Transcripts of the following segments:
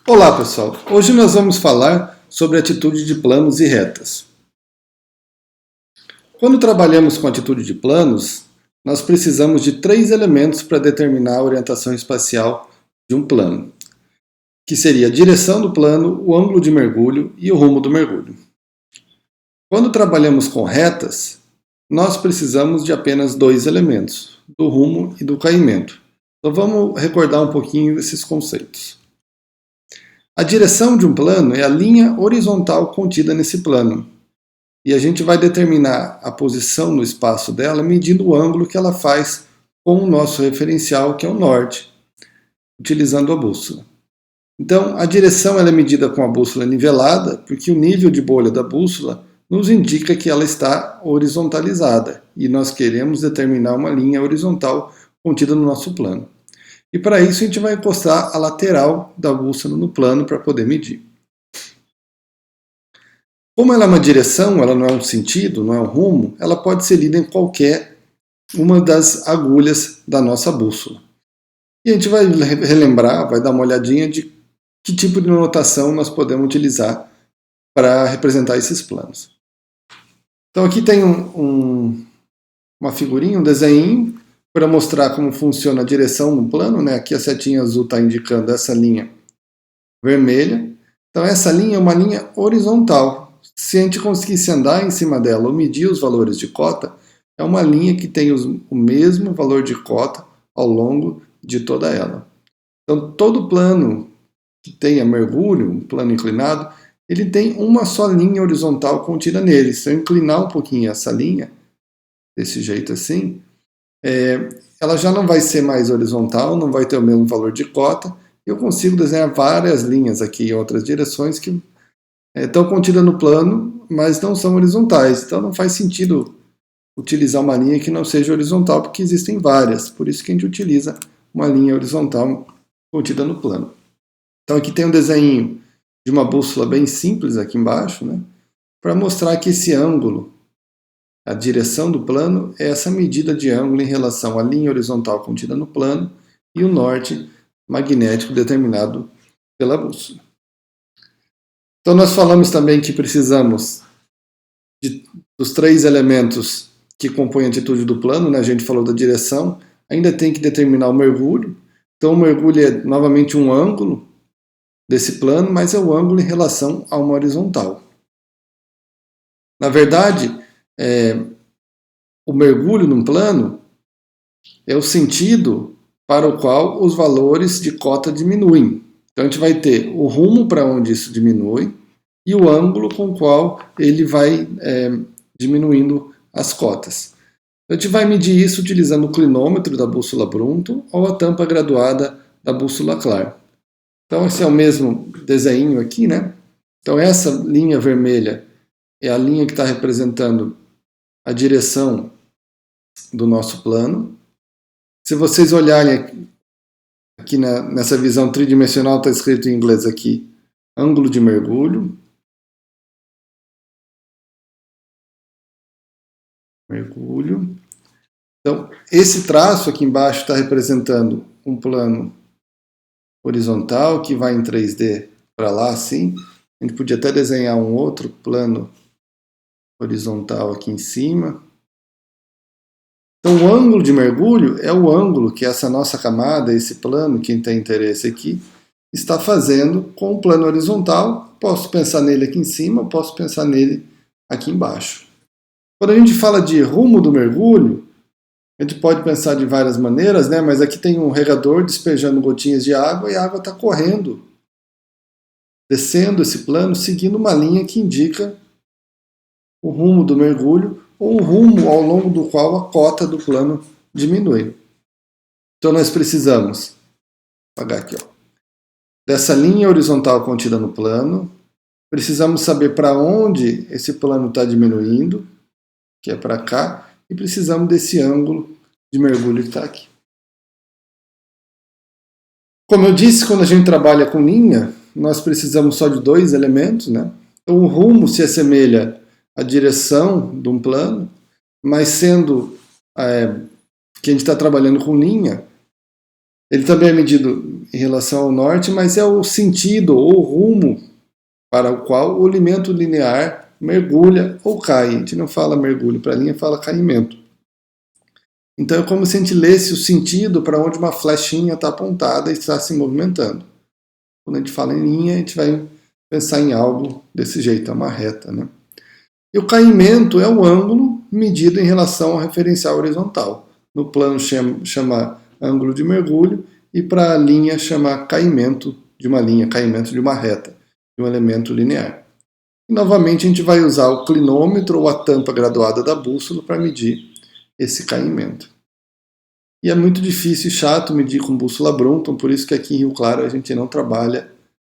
Olá pessoal, hoje nós vamos falar sobre atitude de planos e retas. Quando trabalhamos com atitude de planos, nós precisamos de 3 elementos para determinar a orientação espacial de um plano, que seria a direção do plano, o ângulo de mergulho e o rumo do mergulho. Quando trabalhamos com retas, nós precisamos de apenas 2 elementos, do rumo e do caimento. Então vamos recordar um pouquinho desses conceitos. A direção de um plano é a linha horizontal contida nesse plano. E a gente vai determinar a posição no espaço dela medindo o ângulo que ela faz com o nosso referencial, que é o norte, utilizando a bússola. Então, a direção ela é medida com a bússola nivelada, porque o nível de bolha da bússola nos indica que ela está horizontalizada, e nós queremos determinar uma linha horizontal contida no nosso plano. E para isso a gente vai encostar a lateral da bússola no plano para poder medir. Como ela é uma direção, ela não é um sentido, não é um rumo, ela pode ser lida em qualquer uma das agulhas da nossa bússola. E a gente vai relembrar, vai dar uma olhadinha de que tipo de notação nós podemos utilizar para representar esses planos. Então aqui tem uma figurinha, um desenho, para mostrar como funciona a direção no plano, né? Aqui a setinha azul está indicando essa linha vermelha. Então essa linha é uma linha horizontal. Se a gente conseguisse andar em cima dela ou medir os valores de cota, é uma linha que tem o mesmo valor de cota ao longo de toda ela. Então todo plano que tenha mergulho, um plano inclinado, ele tem uma só linha horizontal contida nele. Se eu inclinar um pouquinho essa linha, desse jeito assim, ela já não vai ser mais horizontal, não vai ter o mesmo valor de cota. Eu consigo desenhar várias linhas aqui em outras direções que estão contidas no plano, mas não são horizontais. Então não faz sentido utilizar uma linha que não seja horizontal, porque existem várias. Por isso que a gente utiliza uma linha horizontal contida no plano. Então aqui tem um desenho de uma bússola bem simples aqui embaixo, né, para mostrar que esse ângulo, a direção do plano, é essa medida de ângulo em relação à linha horizontal contida no plano e o norte magnético determinado pela bússola. Então nós falamos também que precisamos dos 3 elementos que compõem a atitude do plano, né? A gente falou da direção, ainda tem que determinar o mergulho. Então o mergulho é novamente um ângulo desse plano, mas é o ângulo em relação a uma horizontal. Na verdade, o mergulho num plano é o sentido para o qual os valores de cota diminuem. Então a gente vai ter o rumo para onde isso diminui e o ângulo com o qual ele vai diminuindo as cotas. A gente vai medir isso utilizando o clinômetro da bússola Brunton ou a tampa graduada da bússola Clark. Então esse é o mesmo desenho aqui, né? Então essa linha vermelha é a linha que está representando a direção do nosso plano. Se vocês olharem aqui nessa visão tridimensional, está escrito em inglês aqui, ângulo de mergulho. Mergulho. Então, esse traço aqui embaixo está representando um plano horizontal que vai em 3D para lá, assim. A gente podia até desenhar um outro plano horizontal aqui em cima. Então o ângulo de mergulho é o ângulo que essa nossa camada, esse plano, quem tem interesse aqui, está fazendo com o plano horizontal. Posso pensar nele aqui em cima, posso pensar nele aqui embaixo. Quando a gente fala de rumo do mergulho, a gente pode pensar de várias maneiras, né? Mas aqui tem um regador despejando gotinhas de água e a água está correndo, descendo esse plano, seguindo uma linha que indica o rumo do mergulho ou o rumo ao longo do qual a cota do plano diminui. Então nós precisamos, vou apagar aqui, dessa linha horizontal contida no plano, precisamos saber para onde esse plano está diminuindo, que é para cá, e precisamos desse ângulo de mergulho que está aqui. Como eu disse, quando a gente trabalha com linha, nós precisamos só de 2 elementos, né? Então o rumo se assemelha à direção de um plano, mas sendo que a gente está trabalhando com linha, Ele também é medido em relação ao norte, mas é o sentido ou o rumo para o qual o elemento linear mergulha ou cai. A gente não fala mergulho para a linha, fala caimento. Então é como se a gente lesse o sentido para onde uma flechinha está apontada e está se movimentando. Quando a gente fala em linha, a gente vai pensar em algo desse jeito, é uma reta, né? E o caimento é o ângulo medido em relação ao referencial horizontal. No plano chama ângulo de mergulho e para a linha chama caimento de uma linha, caimento de uma reta, de um elemento linear. E novamente a gente vai usar o clinômetro ou a tampa graduada da bússola para medir esse caimento. E é muito difícil e chato medir com bússola Brunton, por isso que aqui em Rio Claro a gente não trabalha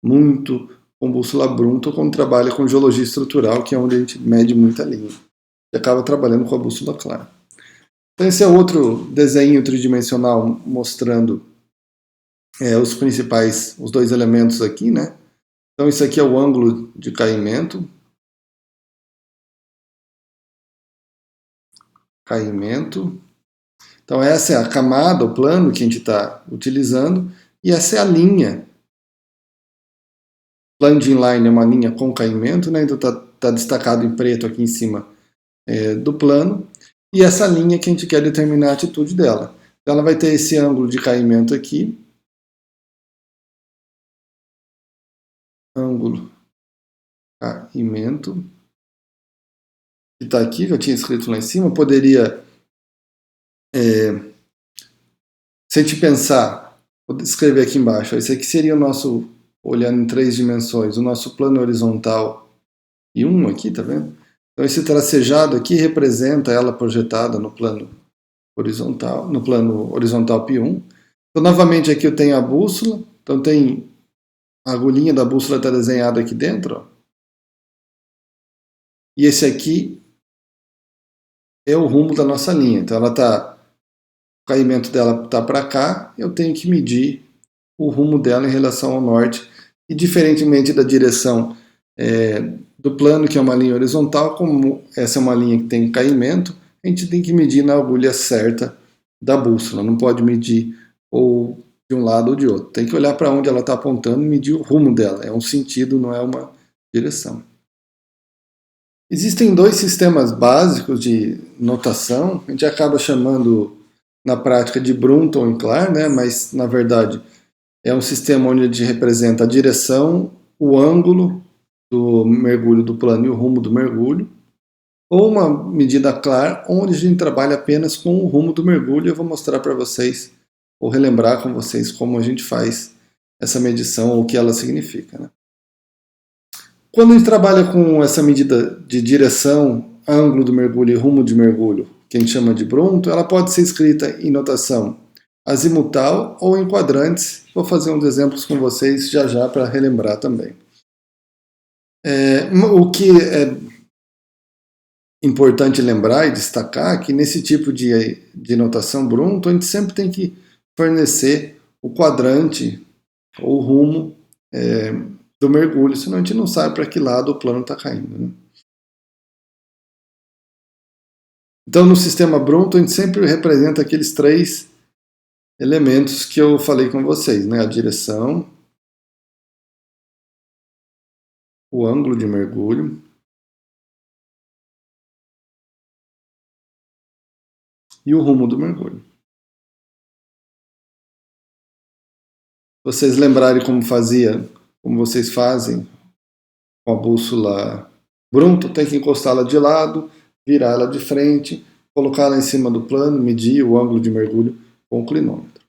muito com bússola Brunton, como trabalha com geologia estrutural, que é onde a gente mede muita linha. E acaba trabalhando com a bússola clara. Então esse é outro desenho tridimensional mostrando os principais, os dois elementos aqui, né? Então isso aqui é o ângulo de caimento. Então essa é a camada, o plano que a gente está utilizando, e essa é a linha. Plunging line é uma linha com caimento, né? Então está destacado em preto aqui em cima do plano, e essa linha que a gente quer determinar a atitude dela. Então ela vai ter esse ângulo de caimento aqui, ângulo caimento, que está aqui, já tinha escrito lá em cima, poderia, se a gente pensar, vou escrever aqui embaixo, esse aqui seria o nosso, olhando em 3 dimensões, o nosso plano horizontal e 1 aqui, tá vendo? Então esse tracejado aqui representa ela projetada no plano horizontal π1. Então novamente aqui eu tenho a bússola, então tem a agulhinha da bússola está desenhada aqui dentro, ó. E esse aqui é o rumo da nossa linha. Então ela tá, o caimento dela está para cá, eu tenho que medir o rumo dela em relação ao norte. E diferentemente da direção do plano, que é uma linha horizontal, como essa é uma linha que tem caimento, a gente tem que medir na agulha certa da bússola. Não pode medir ou de um lado ou de outro. Tem que olhar para onde ela está apontando e medir o rumo dela. É um sentido, não é uma direção. Existem 2 sistemas básicos de notação. A gente acaba chamando na prática de Brunton e Clark, né? Mas na verdade é um sistema onde a gente representa a direção, o ângulo do mergulho do plano e o rumo do mergulho, ou uma medida Clark, onde a gente trabalha apenas com o rumo do mergulho. Eu vou mostrar para vocês, ou relembrar com vocês como a gente faz essa medição, ou o que ela significa, né? Quando a gente trabalha com essa medida de direção, ângulo do mergulho e rumo de mergulho, que a gente chama de Brunton, ela pode ser escrita em notação azimutal ou em quadrantes. Vou fazer uns exemplos com vocês já para relembrar também. O que é importante lembrar e destacar é que nesse tipo de notação Brunton, a gente sempre tem que fornecer o quadrante ou o rumo do mergulho, senão a gente não sabe para que lado o plano está caindo, né? Então no sistema Brunton a gente sempre representa aqueles 3 elementos que eu falei com vocês, né? A direção, o ângulo de mergulho e o rumo do mergulho. Se vocês lembrarem como vocês fazem com a bússola Brunton, tem que encostá-la de lado, virar ela de frente, colocá-la em cima do plano, medir o ângulo de mergulho com o clinômetro.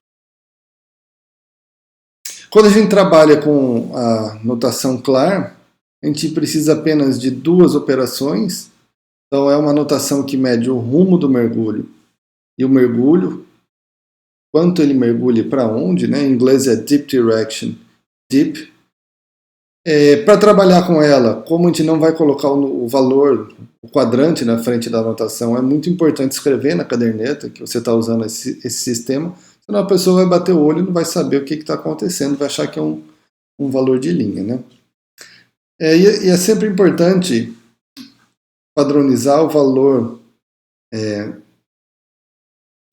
Quando a gente trabalha com a notação Clark, a gente precisa apenas de 2 operações. Então é uma notação que mede o rumo do mergulho e o mergulho, quanto ele mergulha para onde, né? Em inglês é deep direction, deep. Para trabalhar com ela, como a gente não vai colocar o valor, o quadrante na frente da anotação, é muito importante escrever na caderneta que você está usando esse sistema, senão a pessoa vai bater o olho e não vai saber o que está acontecendo, vai achar que é um valor de linha, né? E é sempre importante padronizar o valor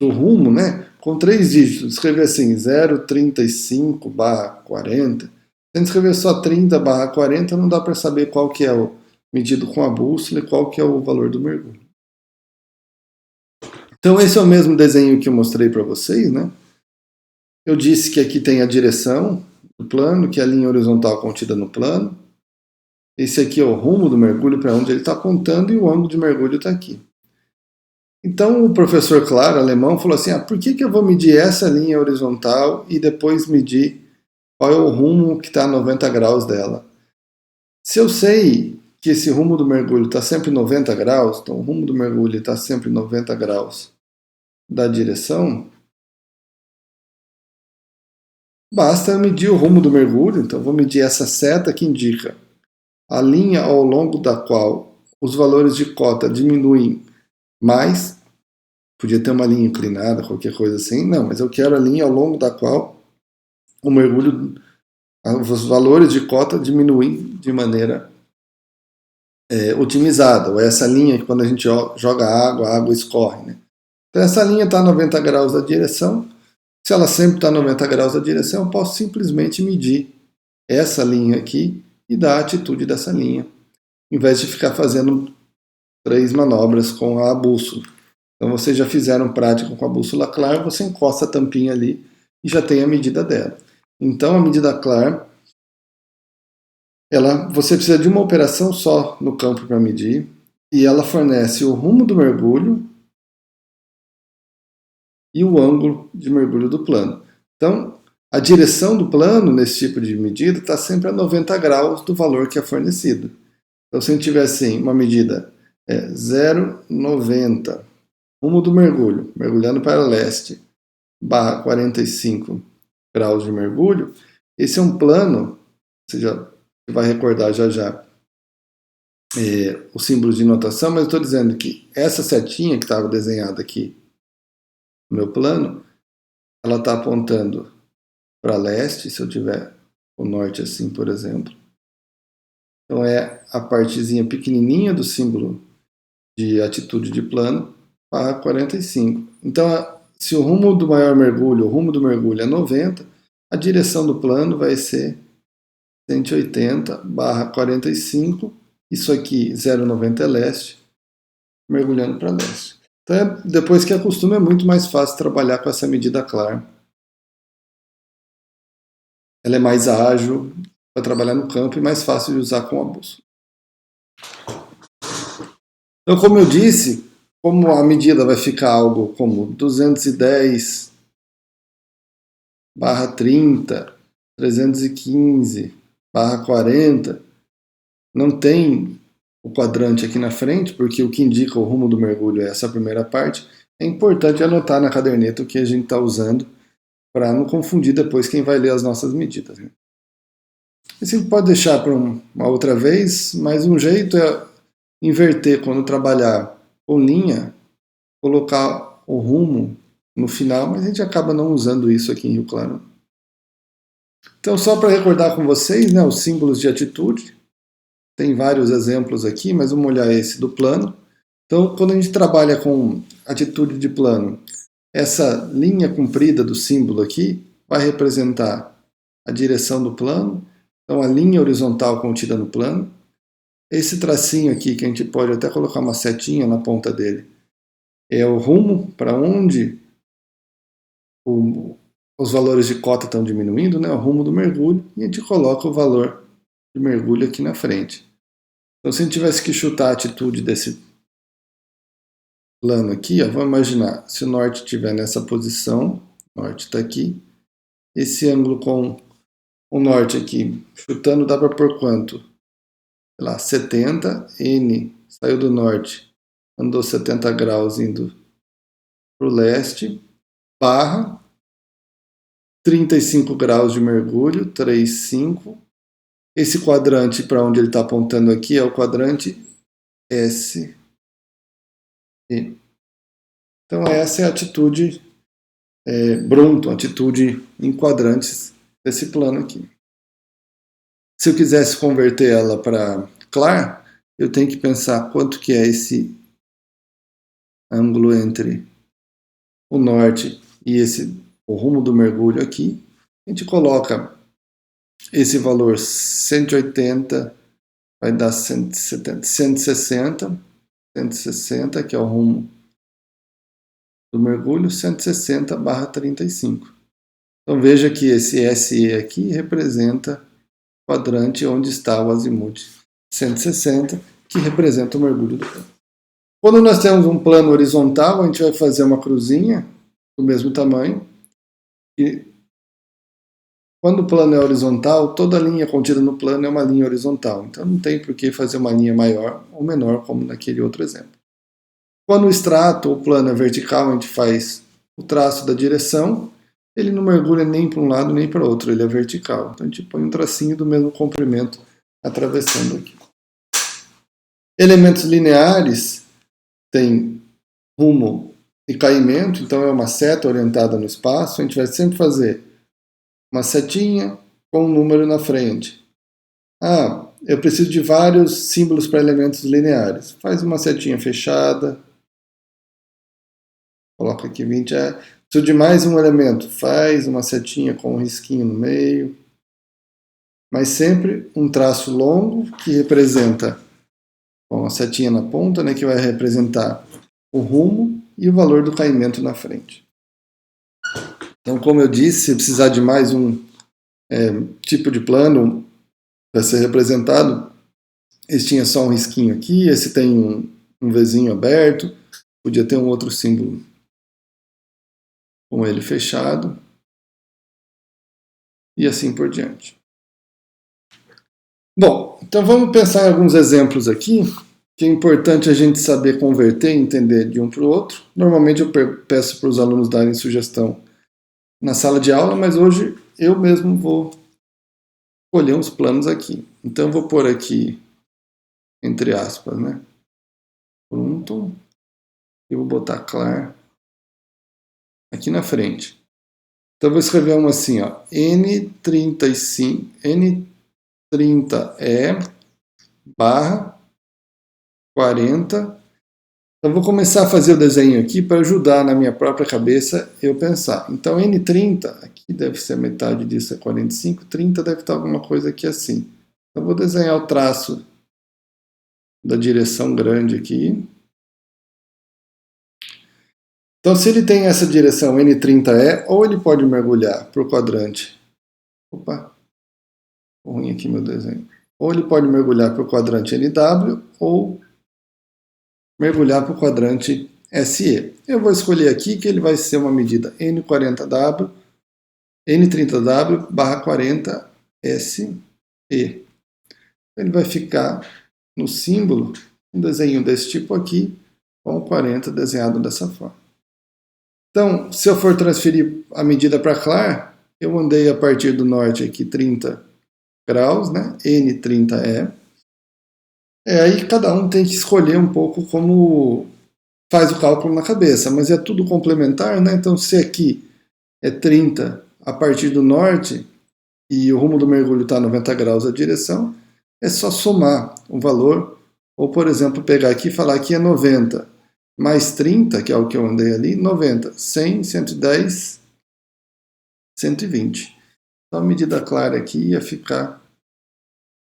do rumo, né? com 3 dígitos, escrever assim, 0,35/40, se a gente escrever só 30/40, não dá para saber qual que é o medido com a bússola e qual que é o valor do mergulho. Então esse é o mesmo desenho que eu mostrei para vocês, né? Eu disse que aqui tem a direção do plano, que é a linha horizontal contida no plano. Esse aqui é o rumo do mergulho, para onde ele está apontando, e o ângulo de mergulho está aqui. Então o professor, claro, alemão, falou assim, por que eu vou medir essa linha horizontal e depois medir qual é o rumo que está a 90 graus dela? Se eu sei que esse rumo do mergulho está sempre 90 graus, então o rumo do mergulho está sempre 90 graus da direção, basta medir o rumo do mergulho. Então vou medir essa seta que indica a linha ao longo da qual os valores de cota diminuem mais. Podia ter uma linha inclinada, qualquer coisa assim. Não, mas eu quero a linha ao longo da qual o mergulho, os valores de cota diminuem de maneira otimizada. Ou essa linha que quando a gente joga água, a água escorre, né? Então essa linha está a 90 graus da direção. Se ela sempre está a 90 graus da direção, eu posso simplesmente medir essa linha aqui e dar a atitude dessa linha, em vez de ficar fazendo 3 manobras com a bússola. Então vocês já fizeram prática com a bússola Klar, você encosta a tampinha ali e já tem a medida dela. Então a medida Klar, você precisa de uma operação só no campo para medir, e ela fornece o rumo do mergulho e o ângulo de mergulho do plano. Então, a direção do plano, nesse tipo de medida, está sempre a 90 graus do valor que é fornecido. Então, se a gente tiver assim, uma medida 0,90, rumo do mergulho, mergulhando para leste, barra 45 graus de mergulho, esse é um plano, você vai recordar já os símbolos de notação, mas eu estou dizendo que essa setinha que estava desenhada aqui no meu plano, ela está apontando para leste, se eu tiver o norte assim, por exemplo. Então é a partezinha pequenininha do símbolo de atitude de plano para 45. Então, se o rumo do maior mergulho, o rumo do mergulho é 90, a direção do plano vai ser 180/45. Isso aqui, 0,90 é leste, mergulhando para leste. Então, depois que acostuma, é muito mais fácil trabalhar com essa medida Klar. Ela é mais ágil para trabalhar no campo e mais fácil de usar com a bússola. Então, como eu disse, como a medida vai ficar algo como 210/30, 315/40, não tem o quadrante aqui na frente, porque o que indica o rumo do mergulho é essa primeira parte. É importante anotar na caderneta o que a gente está usando, para não confundir depois quem vai ler as nossas medidas. Isso a gente pode deixar para uma outra vez, mas um jeito é inverter quando trabalhar com linha, colocar o rumo no final, mas a gente acaba não usando isso aqui em Rio Claro. Então, só para recordar com vocês, né, os símbolos de atitude, tem vários exemplos aqui, mas vamos olhar esse do plano. Então, quando a gente trabalha com atitude de plano, essa linha comprida do símbolo aqui vai representar a direção do plano, então a linha horizontal contida no plano. Esse tracinho aqui, que a gente pode até colocar uma setinha na ponta dele, é o rumo para onde os valores de cota estão diminuindo, né? O rumo do mergulho, e a gente coloca o valor de mergulho aqui na frente. Então, se a gente tivesse que chutar a atitude desse plano aqui, vamos imaginar, se o norte estiver nessa posição, o norte está aqui, esse ângulo com o norte aqui, chutando, dá para pôr quanto? Sei lá, 70, N saiu do norte, andou 70 graus indo para o leste, barra 35 graus de mergulho, 3,5. Esse quadrante para onde ele está apontando aqui é o quadrante S. Então essa é a atitude Brunton, atitude em quadrantes desse plano aqui. Se eu quisesse converter ela para Klar, eu tenho que pensar quanto que é esse ângulo entre o norte e o rumo do mergulho aqui, a gente coloca esse valor 180, vai dar 170, 160, que é o rumo do mergulho, 160/35. Então veja que esse SE aqui representa o quadrante onde está o azimuth 160, que representa o mergulho do plano. Quando nós temos um plano horizontal, a gente vai fazer uma cruzinha do mesmo tamanho, e quando o plano é horizontal, toda linha contida no plano é uma linha horizontal, então não tem por que fazer uma linha maior ou menor, como naquele outro exemplo. Quando o extrato ou plano é vertical, a gente faz o traço da direção, ele não mergulha nem para um lado nem para o outro, ele é vertical. Então a gente põe um tracinho do mesmo comprimento atravessando aqui. Elementos lineares têm rumo e caimento, então é uma seta orientada no espaço. A gente vai sempre fazer uma setinha com um número na frente. Eu preciso de vários símbolos para elementos lineares. Faz uma setinha fechada. Coloca aqui 20. Preciso de mais um elemento. Faz uma setinha com um risquinho no meio. Mas sempre um traço longo que representa com a setinha na ponta, né, que vai representar o rumo e o valor do caimento na frente. Então, como eu disse, se precisar de mais um tipo de plano para ser representado, esse tinha só um risquinho aqui, esse tem um Vzinho aberto, podia ter um outro símbolo com ele fechado, e assim por diante. Bom, então vamos pensar em alguns exemplos aqui, que é importante a gente saber converter e entender de um para o outro. Normalmente eu peço para os alunos darem sugestão na sala de aula, mas hoje eu mesmo vou escolher uns planos aqui. Então eu vou pôr aqui, entre aspas, né? Pronto. Eu vou botar clar aqui na frente. Então eu vou escrever uma assim, ó, N30E barra 40. Então vou começar a fazer o desenho aqui para ajudar na minha própria cabeça eu pensar. Então N30, aqui deve ser a metade disso, é 45, 30 deve estar alguma coisa aqui assim. Então vou desenhar o traço da direção grande aqui. Então se ele tem essa direção N30E, ou ele pode mergulhar para o quadrante. Opa, ruim aqui meu desenho. Ou ele pode mergulhar para o quadrante NW, ou mergulhar para o quadrante SE. Eu vou escolher aqui que ele vai ser uma medida N30W barra 40 SE. Ele vai ficar no símbolo um desenho desse tipo aqui, com 40 desenhado dessa forma. Então, se eu for transferir a medida para clar, eu andei a partir do norte aqui 30 graus, né? N30E. Aí cada um tem que escolher um pouco como faz o cálculo na cabeça, mas é tudo complementar, né? Então se aqui é 30 a partir do norte e o rumo do mergulho está a 90 graus a direção, é só somar o valor, ou por exemplo pegar aqui e falar que é 90 mais 30, que é o que eu andei ali, 90, 100, 110, 120. Então a medida clara aqui ia ficar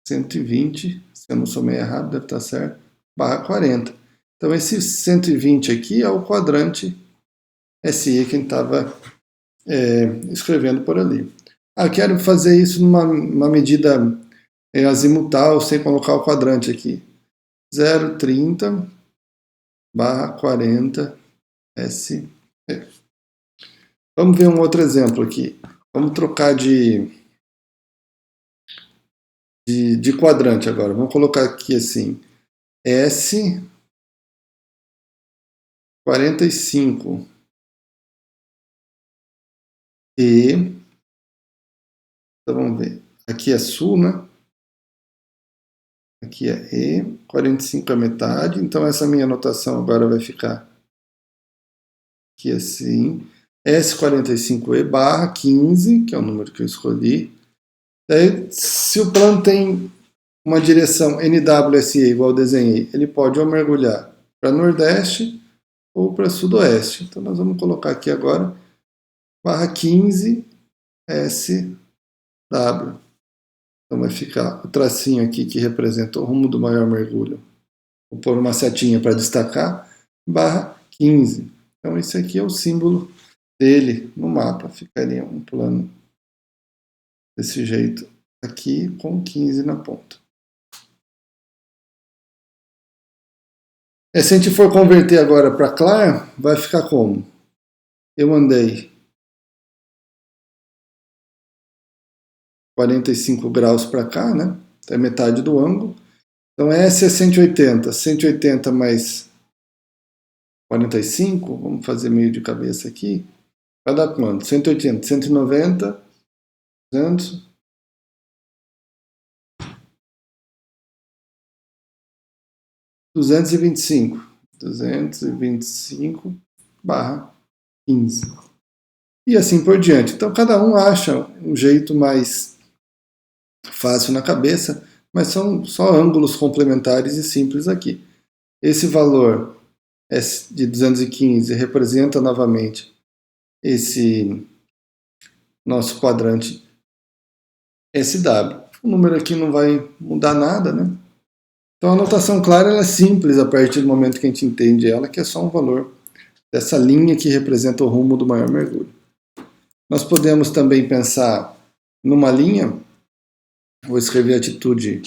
120, se eu não somei errado, deve estar certo, barra 40. Então esse 120 aqui é o quadrante SE que a gente estava escrevendo por ali. Quero fazer isso numa medida azimutal, sem colocar o quadrante aqui. 0,30 barra 40 SE. Vamos ver um outro exemplo aqui. Vamos trocar de quadrante agora. Vamos colocar aqui assim, S 45 E. Então vamos ver. Aqui é sul, né? Aqui é E. 45 é metade. Então essa minha anotação agora vai ficar aqui assim. S45E barra 15, que é o número que eu escolhi. Daí, se o plano tem uma direção NWSE igual eu desenhei, ele pode ou mergulhar para nordeste ou para sudoeste. Então nós vamos colocar aqui agora barra 15 SW. Então vai ficar o tracinho aqui que representa o rumo do maior mergulho. Vou pôr uma setinha para destacar, barra 15. Então esse aqui é o símbolo dele no mapa. Ficaria um plano desse jeito aqui com 15 na ponta. Se a gente for converter agora para CLAR, vai ficar como? Eu andei 45 graus para cá, né? É metade do ângulo. Então S é 180. 180 mais 45, vamos fazer meio de cabeça aqui. Vai dar quanto? 180, 190, 200. 225 barra 15. E assim por diante. Então cada um acha um jeito mais fácil na cabeça, mas são só ângulos complementares e simples aqui. Esse valor de 215 representa novamente esse nosso quadrante SW. O número aqui não vai mudar nada, né? Então a notação clara ela é simples a partir do momento que a gente entende ela, que é só um valor dessa linha que representa o rumo do maior mergulho. Nós podemos também pensar numa linha, vou escrever a atitude.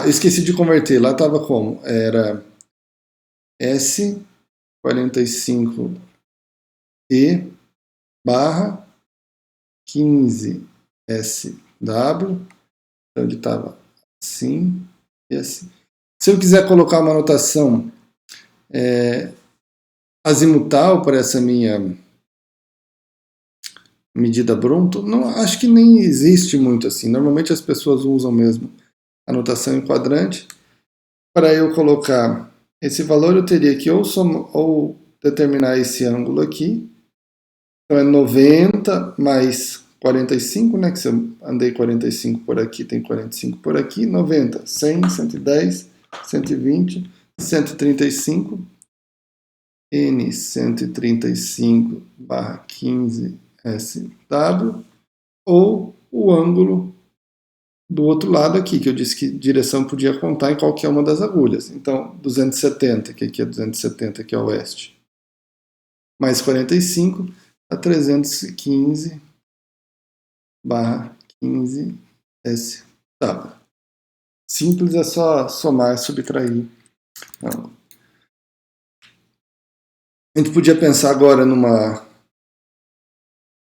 Eu esqueci de converter, lá estava como? Era S45E barra 15SW, então ele estava assim e assim. Se eu quiser colocar uma notação azimutal para essa minha medida Brunton, não, acho que nem existe muito assim. Normalmente as pessoas usam mesmo a notação em quadrante. Para eu colocar esse valor, eu teria que ou determinar esse ângulo aqui. Então é 90 mais 45, né? Que se eu andei 45 por aqui, tem 45 por aqui. 90, 100, 110, 120, 135. N 135 barra 15 SW, ou o ângulo do outro lado aqui, que eu disse que direção podia contar em qualquer uma das agulhas. Então, 270, que aqui é 270, que é oeste, mais 45, a 315 barra 15 SW. Simples, é só somar e subtrair. Não. A gente podia pensar agora numa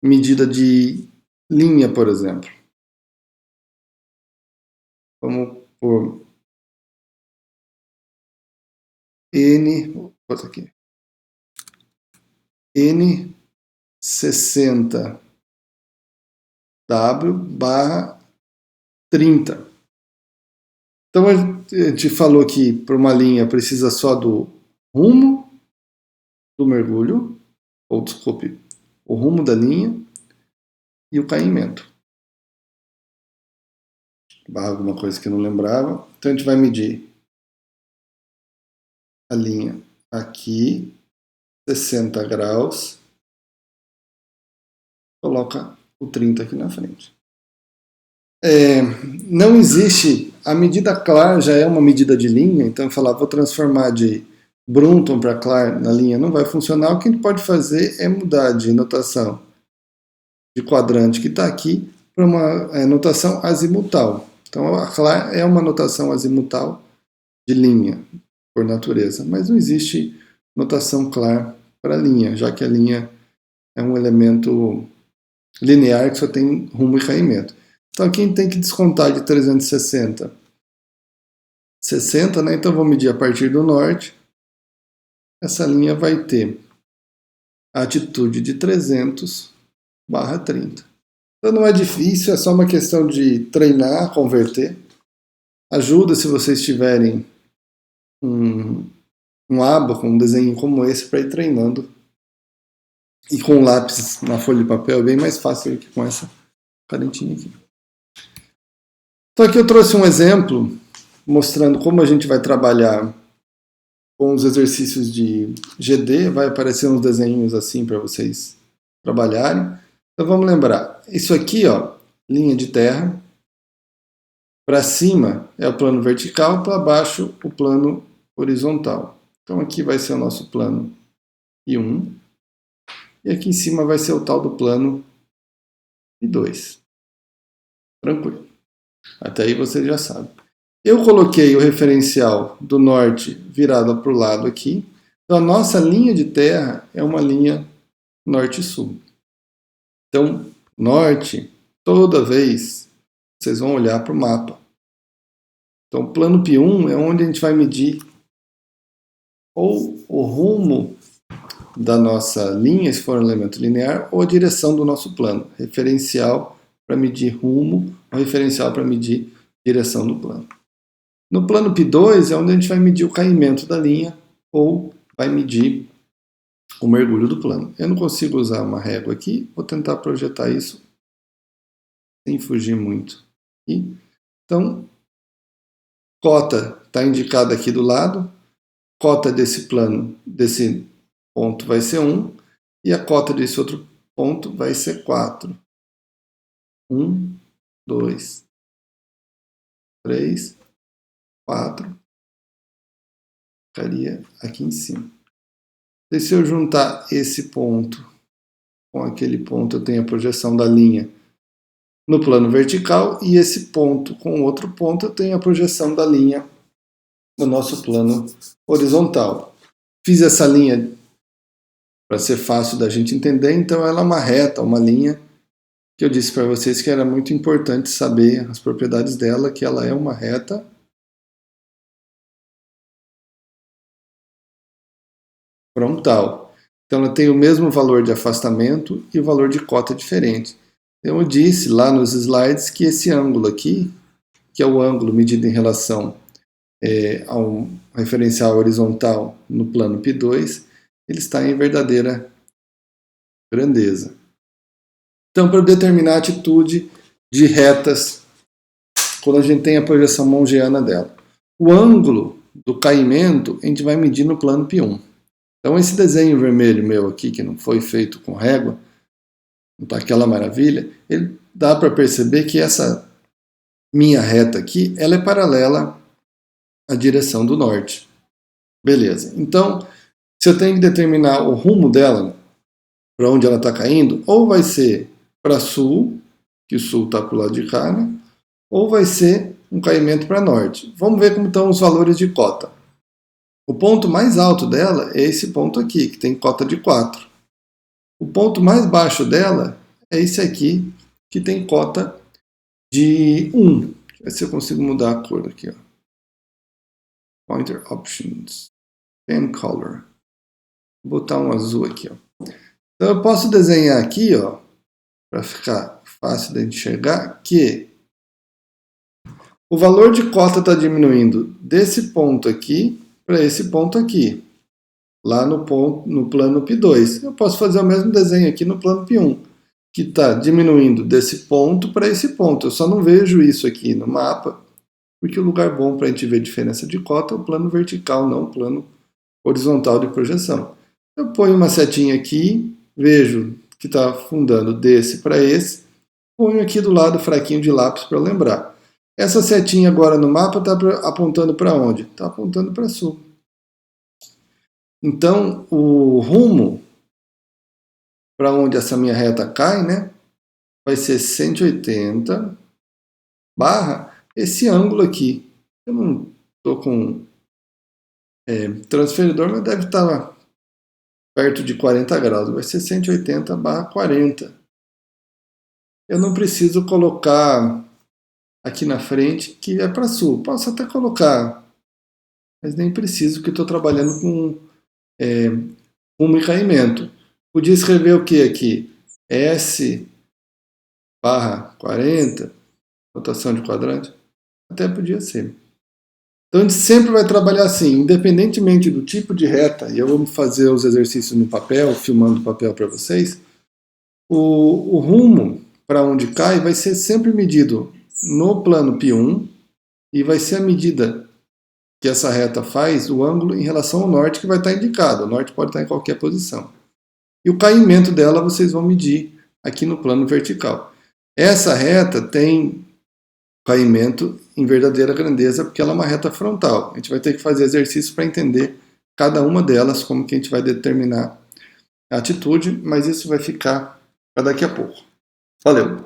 medida de linha, por exemplo. Vamos por N, bota aqui, N 60W barra 30. Então a gente falou que para uma linha precisa só do rumo do mergulho, ou desculpe, o rumo da linha e o caimento. Barra alguma coisa que eu não lembrava. Então a gente vai medir a linha aqui, 60 graus, coloca o 30 aqui na frente. Não existe, a medida CLAR já é uma medida de linha, então falar, vou transformar de Brunton para CLAR na linha não vai funcionar. O que a gente pode fazer é mudar de notação de quadrante que está aqui para uma notação azimutal. Então a CLAR é uma notação azimutal de linha, por natureza, mas não existe notação CLAR para linha, já que a linha é um elemento linear que só tem rumo e caimento. Então aqui a gente tem que descontar de 360 60, né? Então vou medir a partir do norte. Essa linha vai ter a atitude de 300 barra 30. Então não é difícil, é só uma questão de treinar, converter. Ajuda se vocês tiverem um abaco, um desenho como esse para ir treinando. E com lápis na folha de papel é bem mais fácil que com essa canetinha aqui. Então aqui eu trouxe um exemplo mostrando como a gente vai trabalhar com os exercícios de GD. Vai aparecer uns desenhos assim para vocês trabalharem. Então vamos lembrar, isso aqui, ó, linha de terra, para cima é o plano vertical, para baixo o plano horizontal. Então aqui vai ser o nosso plano I1, e aqui em cima vai ser o tal do plano I2. Tranquilo. Até aí você já sabe. Eu coloquei o referencial do norte virado para o lado aqui. Então a nossa linha de terra é uma linha norte-sul. Então, norte, toda vez vocês vão olhar para o mapa. Então, o plano P1 é onde a gente vai medir ou o rumo da nossa linha, se for um elemento linear, ou a direção do nosso plano. Referencial para medir rumo, ou referencial para medir direção do plano. No plano P2 é onde a gente vai medir o caimento da linha, ou vai medir o mergulho do plano. Eu não consigo usar uma régua aqui, vou tentar projetar isso sem fugir muito. Então, cota está indicada aqui do lado, cota desse plano, desse ponto vai ser 1, e a cota desse outro ponto vai ser 4. 1, 2, 3, 4, ficaria aqui em cima. E se eu juntar esse ponto com aquele ponto, eu tenho a projeção da linha no plano vertical, e esse ponto com outro ponto, eu tenho a projeção da linha no nosso plano horizontal. Fiz essa linha para ser fácil da gente entender, então ela é uma reta, uma linha, que eu disse para vocês que era muito importante saber as propriedades dela, que ela é uma reta frontal. Então ela tem o mesmo valor de afastamento e o valor de cota diferente. Eu disse lá nos slides que esse ângulo aqui, que é o ângulo medido em relação ao referencial horizontal no plano P2, ele está em verdadeira grandeza. Então, para determinar a atitude de retas, quando a gente tem a projeção mongeana dela, o ângulo do caimento a gente vai medir no plano P1. Então, esse desenho vermelho meu aqui, que não foi feito com régua, não está aquela maravilha, ele dá para perceber que essa minha reta aqui, ela é paralela à direção do norte. Beleza. Então, se eu tenho que determinar o rumo dela, para onde ela está caindo, ou vai ser para sul, que o sul está para o lado de cá, né? Ou vai ser um caimento para norte. Vamos ver como estão os valores de cota. O ponto mais alto dela é esse ponto aqui, que tem cota de 4. O ponto mais baixo dela é esse aqui, que tem cota de 1. Deixa eu ver se eu consigo mudar a cor aqui. Ó. Pointer Options. Pen Color. Vou botar um azul aqui. Ó. Então eu posso desenhar aqui, para ficar fácil de enxergar, que o valor de cota está diminuindo desse ponto aqui para esse ponto aqui, lá no plano P2. Eu posso fazer o mesmo desenho aqui no plano P1, que está diminuindo desse ponto para esse ponto. Eu só não vejo isso aqui no mapa, porque o lugar bom para a gente ver diferença de cota é o plano vertical, não o plano horizontal de projeção. Eu ponho uma setinha aqui, vejo que está afundando desse para esse, ponho aqui do lado fraquinho de lápis para lembrar. Essa setinha agora no mapa está apontando para onde? Está apontando para sul. Então, o rumo para onde essa minha reta cai, né, vai ser 180 barra esse ângulo aqui. Eu não estou com transferidor, mas deve estar perto de 40 graus. Vai ser 180 barra 40. Eu não preciso colocar aqui na frente, que é para sul. Posso até colocar, mas nem preciso, porque estou trabalhando com rumo e caimento. Podia escrever o que aqui? S barra 40, rotação de quadrante? Até podia ser. Então a gente sempre vai trabalhar assim, independentemente do tipo de reta, e eu vou fazer os exercícios no papel, filmando o papel para vocês, o rumo para onde cai vai ser sempre medido no plano P1 e vai ser a medida que essa reta faz, o ângulo em relação ao norte que vai estar indicado. O norte pode estar em qualquer posição. E o caimento dela vocês vão medir aqui no plano vertical. Essa reta tem caimento em verdadeira grandeza, porque ela é uma reta frontal. A gente vai ter que fazer exercício para entender cada uma delas, como que a gente vai determinar a atitude, mas isso vai ficar para daqui a pouco. Valeu!